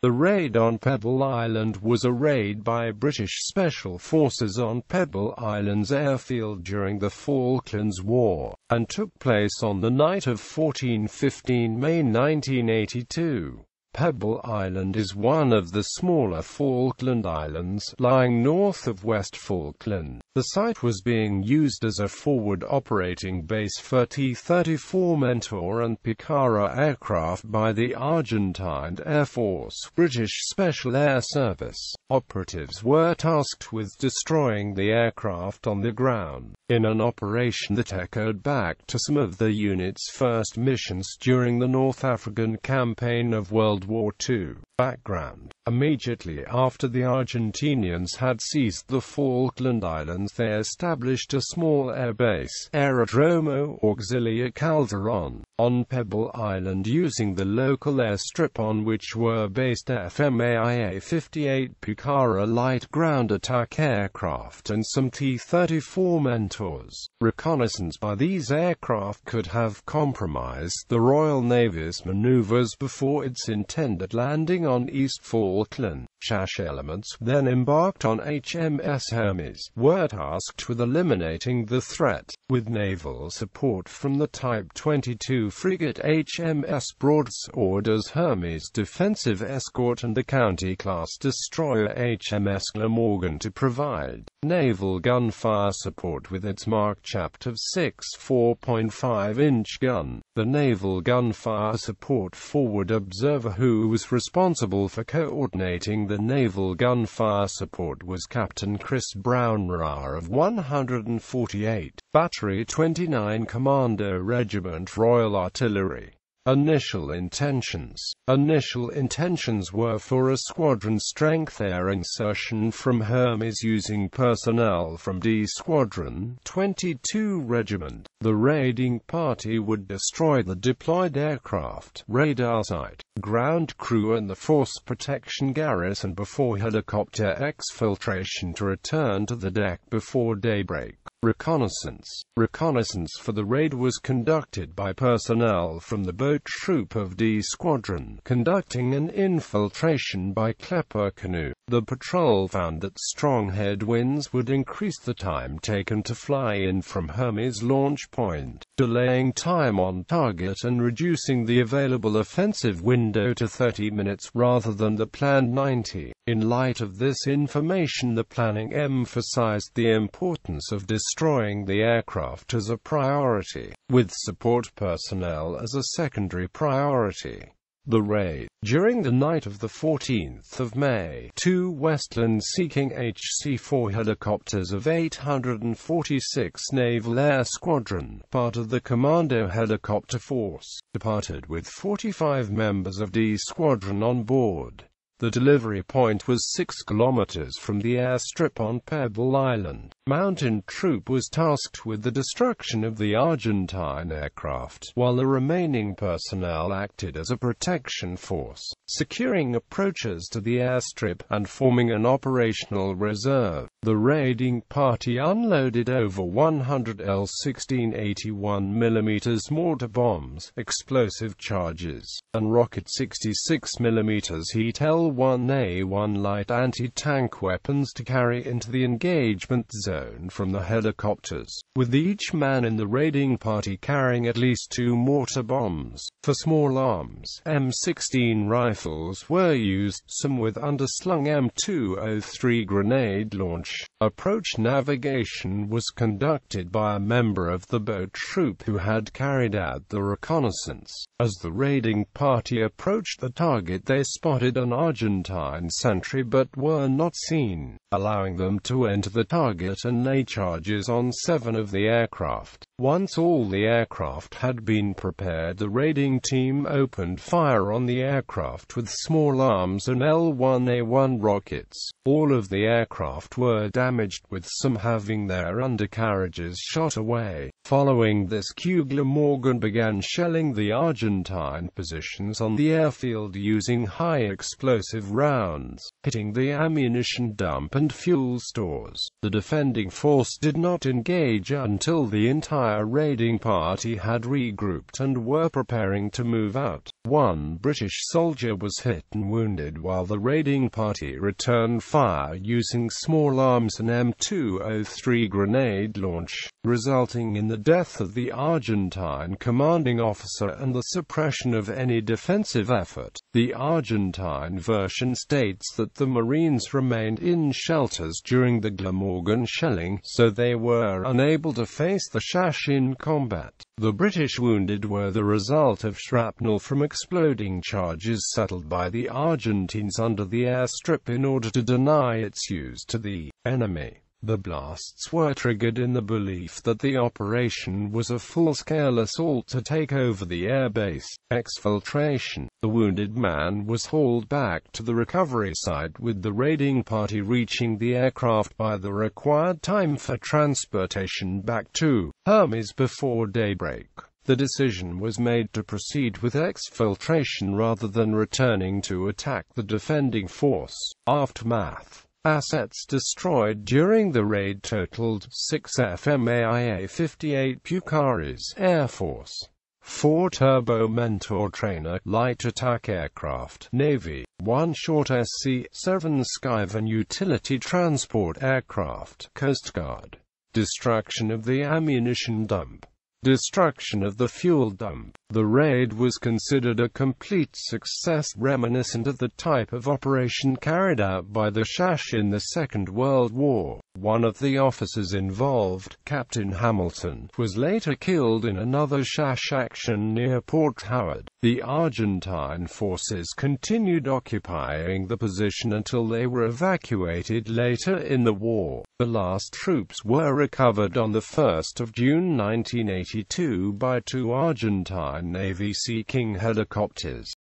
The raid on Pebble Island was a raid by British Special Forces on Pebble Island's airfield during the Falklands War, and took place on the night of 14-15 May 1982. Pebble Island is one of the smaller Falkland Islands, lying north of West Falkland. The site was being used as a forward operating base for T-34 Mentor and Pucara aircraft by the Argentine Air Force, British Special Air Service. Operatives were tasked with destroying the aircraft on the ground, in an operation that echoed back to some of the unit's first missions during the North African campaign of World War II. Background: immediately after the Argentinians had seized the Falkland Islands, they established a small air base, Aerodromo Auxilia Calderon, on Pebble Island using the local airstrip on which were based FMAIA-58 Pucara light ground attack aircraft and some T-34 Mentors. Reconnaissance by these aircraft could have compromised the Royal Navy's maneuvers before its intended landing on East Falkland. SHASH elements, then embarked on HMS Hermes, were tasked with eliminating the threat, with naval support from the Type 22 frigate HMS Broadsword's Hermes defensive escort and the County-class destroyer HMS Glamorgan to provide naval gunfire support with its Mark Chapter 6 4.5-inch gun. The naval gunfire support forward observer who was responsible for coordinating the naval gunfire support was Captain Chris Brownrar of 148 Battery 29 Commando Regiment Royal Artillery. Initial intentions were for a squadron-strength air insertion from Hermes using personnel from D Squadron, 22 Regiment. The raiding party would destroy the deployed aircraft, radar site, ground crew and the force protection garrison before helicopter exfiltration to return to the deck before daybreak. Reconnaissance for the raid was conducted by personnel from the boat troop of D Squadron, conducting an infiltration by Klepper canoe. The patrol found that strong headwinds would increase the time taken to fly in from Hermes launch point, delaying time on target and reducing the available offensive window to 30 minutes rather than the planned 90. In light of this information, the planning emphasized the importance of destroying the aircraft as a priority, with support personnel as a secondary priority. The raid. During the night of the 14th of May, two Westland-seeking HC-4 helicopters of 846 Naval Air Squadron, part of the Commando Helicopter Force, departed with 45 members of D Squadron on board. The delivery point was 6 kilometers from the airstrip on Pebble Island. Mountain Troop was tasked with the destruction of the Argentine aircraft, while the remaining personnel acted as a protection force, securing approaches to the airstrip and forming an operational reserve. The raiding party unloaded over 100 L-16 81mm mortar bombs, explosive charges, and rocket 66mm heat L-1A1 light anti-tank weapons to carry into the engagement zone from the helicopters, with each man in the raiding party carrying at least 2 mortar bombs. For small arms, M16 rifles were used, some with underslung M203 grenade launch. Approach navigation was conducted by a member of the boat troop who had carried out the reconnaissance. As the raiding party approached the target, they spotted an Argentine sentry but were not seen, allowing them to enter the target and lay charges on 7 of the aircraft. Once all the aircraft had been prepared, the raiding team opened fire on the aircraft with small arms and L-1A1 rockets. All of the aircraft were damaged, with some having their undercarriages shot away. Following this, Glamorgan began shelling the Argentine positions on the airfield using high explosive rounds, hitting the ammunition dump and fuel stores. The defending force did not engage until the entire entire raiding party had regrouped and were preparing to move out. One British soldier was hit and wounded while the raiding party returned fire using small arms and M203 grenade launch, resulting in the death of the Argentine commanding officer and the suppression of any defensive effort. The Argentine version states that the Marines remained in shelters during the Glamorgan shelling, so they were unable to face the Shash in combat. The British wounded were the result of shrapnel from exploding charges settled by the Argentines under the airstrip in order to deny its use to the enemy. The blasts were triggered in the belief that the operation was a full-scale assault to take over the airbase. Exfiltration. The wounded man was hauled back to the recovery site with the raiding party reaching the aircraft by the required time for transportation back to Hermes before daybreak. The decision was made to proceed with exfiltration rather than returning to attack the defending force. Aftermath. Assets destroyed during the raid totaled 6 FMAIA-58 Pucaras, Air Force, 4 Turbo Mentor trainer, light attack aircraft, Navy, 1 short SC-7 Skyvan utility transport aircraft, Coast Guard. Destruction of the ammunition dump. Destruction of the fuel dump. The raid was considered a complete success, reminiscent of the type of operation carried out by the Shash in the Second World War. One of the officers involved, Captain Hamilton, was later killed in another Shash action near Port Howard. The Argentine forces continued occupying the position until they were evacuated later in the war. The last troops were recovered on the 1st of June 1982 by 2 Argentine Navy Sea King helicopters.